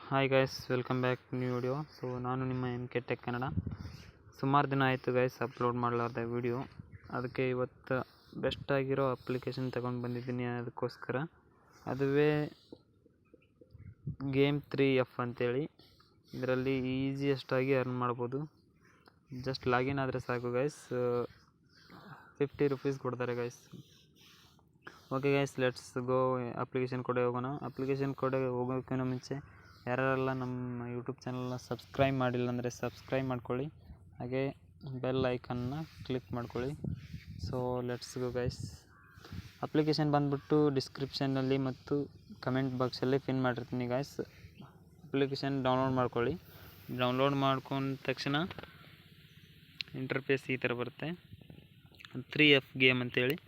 Hi guys, welcome back new video. ನಾನು ನಿಮ್ಮ MK Tech Kannada. ಸುಮಾರು ದಿನ ಆಯಿತು ಗೈಸ್ ಅಪ್ಲೋಡ್ ಮಾಡಲಾರ್ದ ವಿಡಿಯೋ. ಅದಕ್ಕೆ ಇವತ್ತು ಬೆಸ್ಟ್ ಆಗಿರೋ ಅಪ್ಲಿಕೇಶನ್ ತಗೊಂಡು ಬಂದಿದ್ದೀನಿ. ಅದಕ್ಕೋಸ್ಕರ ಅದುವೇ ಗೇಮ್ 3F ಅಂತೇಳಿ. ಇದರಲ್ಲಿ ಈಸಿಯೆಸ್ಟಾಗಿ ಅರ್ನ್ ಮಾಡ್ಬೋದು. ಜಸ್ಟ್ ಲಾಗಿನ್ ಆದರೆ ಸಾಕು ಗೈಸ್. 50 ರೂಪೀಸ್ ಕೊಡ್ತಾರೆ guys. Okay guys, let's go application ಕೊಡೆ ಹೋಗೋಣ. ಅಪ್ಲಿಕೇಶನ್ ಕೊಡೆ ಹೋಗೋಕ್ಕಿಂತ ಮುಂಚೆ ಯಾರೆಲ್ಲ ನಮ್ಮ ಯೂಟ್ಯೂಬ್ ಚಾನಲ್ನ ಸಬ್ಸ್ಕ್ರೈಬ್ ಮಾಡಿಲ್ಲ ಅಂದರೆ ಸಬ್ಸ್ಕ್ರೈಬ್ ಮಾಡ್ಕೊಳ್ಳಿ, ಹಾಗೆ ಬೆಲ್ ಐಕನ್ನ ಕ್ಲಿಕ್ ಮಾಡ್ಕೊಳ್ಳಿ. So let's go guys. Application ಬಂದುಬಿಟ್ಟು ಡಿಸ್ಕ್ರಿಪ್ಷನ್ನಲ್ಲಿ ಮತ್ತು ಕಮೆಂಟ್ ಬಾಕ್ಸಲ್ಲಿ ಪಿನ್ ಮಾಡಿರ್ತೀನಿ ಗೈಸ್. ಅಪ್ಲಿಕೇಶನ್ ಡೌನ್ಲೋಡ್ ಮಾಡ್ಕೊಳ್ಳಿ. ಡೌನ್ಲೋಡ್ ಮಾಡ್ಕೊಂಡ ತಕ್ಷಣ ಇಂಟರ್ಫೇಸ್ ಈ ಥರ ಬರುತ್ತೆ. 3F ಗೇಮ್ ಅಂತೇಳಿ.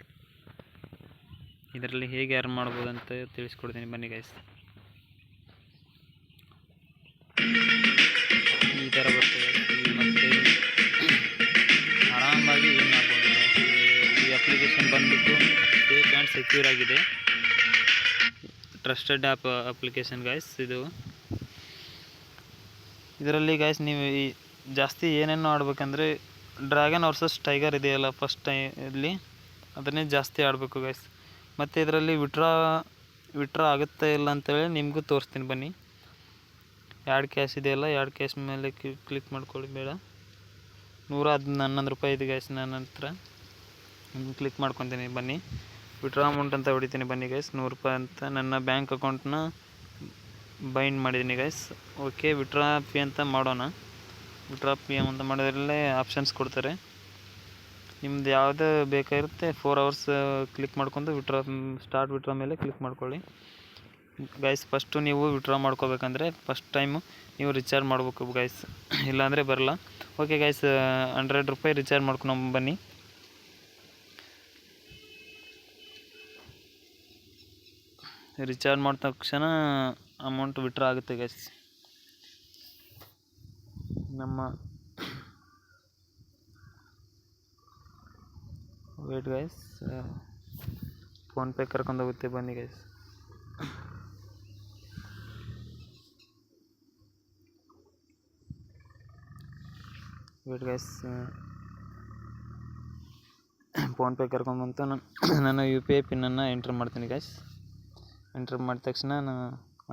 ಇದರಲ್ಲಿ ಹೇಗೆ ಅರ್ನ್ ಮಾಡ್ಬೋದು ಅಂತ ತಿಳಿಸ್ಕೊಡ್ತೀನಿ, ಬನ್ನಿ ಗೈಸ್. ಈ ಥರ ಬರ್ತದೆ. ಮತ್ತು ಆರಾಮಾಗಿ ವಿನ್ ಮಾಡ್ಬೋದು. ಈ ಅಪ್ಲಿಕೇಶನ್ ಬಂದುಬಿಟ್ಟು ಸೇಫ್ ಆ್ಯಂಡ್ ಸೆಕ್ಯೂರ್ ಆಗಿದೆ. ಟ್ರಸ್ಟೆಡ್ ಅಪ್ಲಿಕೇಶನ್ ಗೈಸ್ ಇದು. ಇದರಲ್ಲಿ ಗೈಸ್ ನೀವು ಜಾಸ್ತಿ ಏನೇನು ಆಡ್ಬೇಕಂದ್ರೆ ಡ್ರ್ಯಾಗನ್ ವರ್ಸಸ್ ಟೈಗರ್ ಇದೆಯಲ್ಲ ಫಸ್ಟ್ ಇಲ್ಲಿ, ಅದನ್ನೇ ಜಾಸ್ತಿ ಆಡಬೇಕು ಗೈಸ್. ಮತ್ತು ಇದರಲ್ಲಿ ವಿಡ್ರಾ ಆಗುತ್ತೆ ಇಲ್ಲ ಅಂತೇಳಿ ನಿಮಗೂ ತೋರಿಸ್ತೀನಿ ಬನ್ನಿ. ಆ್ಯಡ್ ಕ್ಯಾಶ್ ಇದೆಯಲ್ಲ, ಆ್ಯಡ್ ಕ್ಯಾಶ್ ಮೇಲೆ ಕ್ಲಿಕ್ ಮಾಡ್ಕೊಳ್ಳಿ. ಬೇಡ, 111 ರೂಪಾಯಿ ಇದೆ ಗೈಸ್ ನನ್ನ ಹತ್ರ. ಕ್ಲಿಕ್ ಮಾಡ್ಕೊತೀನಿ ಬನ್ನಿ. ವಿಡ್ರಾ ಅಮೌಂಟ್ ಅಂತ ಹೊಡಿತೀನಿ ಬನ್ನಿ ಗೈಸ್. 100 ರೂಪಾಯಿ ಅಂತ ನನ್ನ ಬ್ಯಾಂಕ್ ಅಕೌಂಟ್ನ ಬೈಂಡ್ ಮಾಡಿದ್ದೀನಿ ಗೈಸ್. ಓಕೆ, ವಿಡ್ರಾ ಪಿ ಅಂತ ಮಾಡೋಣ. ವಿಡ್ರಾ ಪಿ ಅಂತ ಮಾಡೋದ್ರಲ್ಲೇ ಆಪ್ಷನ್ಸ್ ಕೊಡ್ತಾರೆ. ನಿಮ್ದು ಯಾವುದು ಬೇಕಾಗಿರುತ್ತೆ 4 ಅವರ್ಸ್ ಕ್ಲಿಕ್ ಮಾಡ್ಕೊಂಡು ಸ್ಟಾರ್ಟ್ ವಿಡ್ರಾ ಮೇಲೆ ಕ್ಲಿಕ್ ಮಾಡ್ಕೊಳ್ಳಿ ಗೈಸ್. ಫಸ್ಟು ನೀವು ವಿಡ್ರಾ ಮಾಡ್ಕೋಬೇಕಂದ್ರೆ ಫಸ್ಟ್ ಟೈಮು ನೀವು ರಿಚಾರ್ಜ್ ಮಾಡ್ಬೇಕು ಗೈಸ್, ಇಲ್ಲಾಂದರೆ ಬರಲ್ಲ. ಓಕೆ ಗೈಸ್, 100 ರೂಪಾಯಿ ರಿಚಾರ್ಜ್ ಮಾಡ್ಕೊಂಡು ಬನ್ನಿ. ರಿಚಾರ್ಜ್ ಮಾಡಿದ ತಕ್ಷಣ ಅಮೌಂಟ್ ವಿಡ್ರಾ ಆಗುತ್ತೆ ಗೈಸ್. ನಮ್ಮ ವೇಟ್ ಗೈಸ್, ಫೋನ್ಪೇ ಕರ್ಕೊಂಡು ಹೋಗುತ್ತೆ ಬನ್ನಿ ಗೈಸ್. ವೇಟ್ ಗೈಸ್, ಫೋನ್ಪೇ ಕರ್ಕೊಂಡ್ಬಂತು. ನಾನು UPI ಪಿನ್ನನ್ನು ಎಂಟ್ರ್ ಮಾಡ್ತೀನಿ ಗೈಸ್. ಎಂಟ್ರ್ ಮಾಡಿದ ತಕ್ಷಣ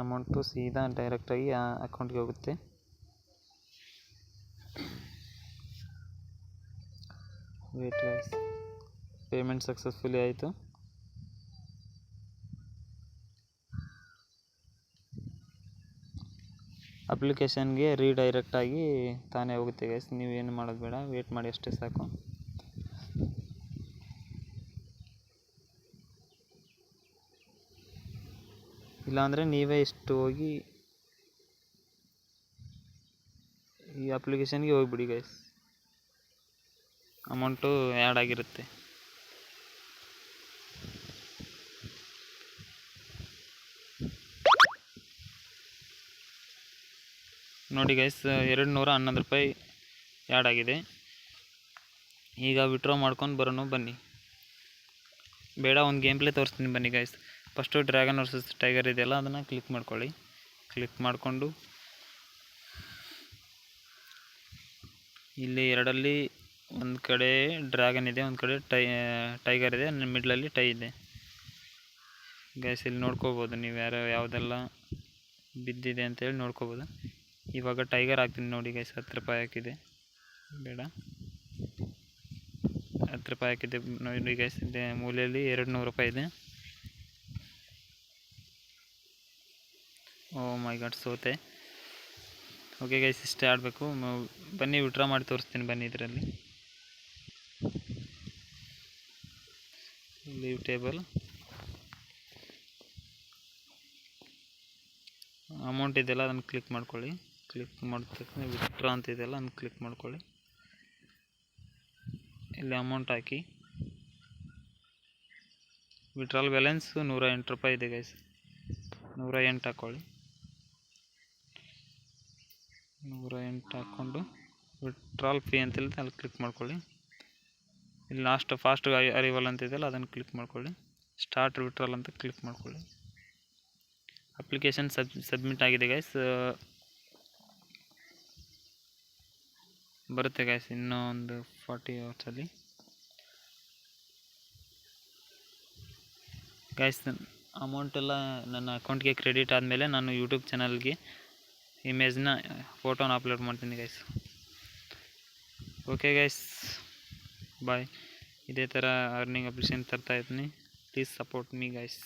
ಅಮೌಂಟು ಸೀದಾ ಡೈರೆಕ್ಟಾಗಿ ಆ ಅಕೌಂಟ್ಗೆ ಹೋಗುತ್ತೆ. ವೇಟ್ ಗೈಸ್, ಪೇಮೆಂಟ್ ಸಕ್ಸಸ್ಫುಲಿ ಆಯಿತು. ಅಪ್ಲಿಕೇಶನ್ಗೆ ರೀಡೈರೆಕ್ಟಾಗಿ ತಾನೇ ಹೋಗುತ್ತೆ ಗೈಸ್. ನೀವೇನು ಮಾಡೋದು ಬೇಡ, ವೇಟ್ ಮಾಡಿ ಅಷ್ಟೇ ಸಾಕು. ಇಲ್ಲಾಂದರೆ ನೀವೇ ಇಷ್ಟು ಹೋಗಿ ಈ ಅಪ್ಲಿಕೇಶನ್ಗೆ ಹೋಗಿಬಿಡಿ ಗೈಸ್. ಅಮೌಂಟು ಆ್ಯಡ್ ಆಗಿರುತ್ತೆ. ನೋಡಿ ಗೈಸ್, 211 ರೂಪಾಯಿ ಆ್ಯಡ್ ಆಗಿದೆ. ಈಗ ವಿಡ್ರಾ ಮಾಡ್ಕೊಂಡು ಬರೋಣ ಬನ್ನಿ. ಬೇಡ, ಒಂದು ಗೇಮ್ ಪ್ಲೇ ತೋರಿಸ್ತೀನಿ ಬನ್ನಿ guys. First dragon versus tiger ಇದೆಯಲ್ಲ, ಅದನ್ನು ಕ್ಲಿಕ್ ಮಾಡ್ಕೊಳ್ಳಿ. ಕ್ಲಿಕ್ ಮಾಡಿಕೊಂಡು ಇಲ್ಲಿ ಎರಡಲ್ಲಿ ಒಂದು ಕಡೆ ಡ್ರ್ಯಾಗನ್ ಇದೆ, ಒಂದು ಕಡೆ ಟೈಗರ್ ಇದೆ, ಮಿಡ್ಲಲ್ಲಿ ಟೈ ಇದೆ ಗೈಸ್. ಇಲ್ಲಿ ನೋಡ್ಕೋಬೋದು ನೀವು ಯಾವುದೆಲ್ಲ ಬಿದ್ದಿದೆ ಅಂತೇಳಿ ನೋಡ್ಕೋಬೋದು. ಇವಾಗ ಟೈಗರ್ ಹಾಕ್ತೀನಿ ನೋಡಿ ಗೈಸ್. 10 ರೂಪಾಯಿ ಹಾಕಿದೆ. ಬೇಡ, 10 ರೂಪಾಯಿ ಹಾಕಿದೆ ನೋಡಿ ಗೈಸ್. ಇದೆ ಮೂಲೆಯಲ್ಲಿ 200 ರೂಪಾಯಿ ಇದೆ. ಓ ಮೈ ಗಾಡ್, ಸೋತೆ. ಓಕೆ ಗೈಸ್, ಇಷ್ಟೇ ಆಡಬೇಕು. ಬನ್ನಿ ವಿಡ್ರಾ ಮಾಡಿ ತೋರಿಸ್ತೀನಿ ಬನ್ನಿ. ಇದರಲ್ಲಿ ಲೀವ್ ಟೇಬಲ್ ಅಮೌಂಟ್ ಇದೆಯಲ್ಲ, ಅದನ್ನು ಕ್ಲಿಕ್ ಮಾಡ್ಕೊಳ್ಳಿ. ಕ್ಲಿಕ್ ಮಾಡಿದ ತಕ್ಷಣ ವಿಡ್ರಾ ಅಂತ ಇದೆಯಲ್ಲ, ಅದನ್ನು ಕ್ಲಿಕ್ ಮಾಡ್ಕೊಳ್ಳಿ. ಇಲ್ಲಿ ಅಮೌಂಟ್ ಹಾಕಿ. ವಿಡ್ರಾಲ್ ಬ್ಯಾಲೆನ್ಸ್ 108 ರೂಪಾಯಿ ಇದೆ ಗೈಸ್. 108 ಹಾಕ್ಕೊಳ್ಳಿ. 108 ಹಾಕ್ಕೊಂಡು ವಿಡ್ರಾಲ್ ಫೀ ಅಂತಿರುತ್ತೆ, ಅಲ್ಲಿ ಕ್ಲಿಕ್ ಮಾಡ್ಕೊಳ್ಳಿ. ಇಲ್ಲಿ ಲಾಸ್ಟ್ ಫಾಸ್ಟ್ ಅರಿವಲ್ ಅಂತ ಇದೆಯಲ್ಲ, ಅದನ್ನು ಕ್ಲಿಕ್ ಮಾಡ್ಕೊಳ್ಳಿ. ಸ್ಟಾರ್ಟ್ ವಿಡ್ರಾಲ್ ಅಂತ ಕ್ಲಿಕ್ ಮಾಡ್ಕೊಳ್ಳಿ. ಅಪ್ಲಿಕೇಶನ್ ಸಬ್ಮಿಟ್ ಆಗಿದೆ ಗೈಸ್. ಬರುತ್ತೆ ಗೈಸ್ ಇನ್ನೂ ಒಂದು 40 ಅವರ್ಸಲ್ಲಿ. ಗೈಸ್ ಅಮೌಂಟ್ ಎಲ್ಲ ನನ್ನ ಅಕೌಂಟ್ಗೆ ಕ್ರೆಡಿಟ್ ಆದಮೇಲೆ ನಾನು ಯೂಟ್ಯೂಬ್ ಚಾನಲ್ಗೆ ಇಮೇಜ್ನ ಫೋಟೋನ ಅಪ್ಲೋಡ್ ಮಾಡ್ತೀನಿ ಗೈಸ್. ಓಕೆ ಗೈಸ್, ಬಾಯ್. ಇದೇ ಥರ ಅರ್ನಿಂಗ್ ಅಪ್ಲಿಕೇಶನ್ ತರ್ತಾ ಇದ್ದೀನಿ. Please support me guys.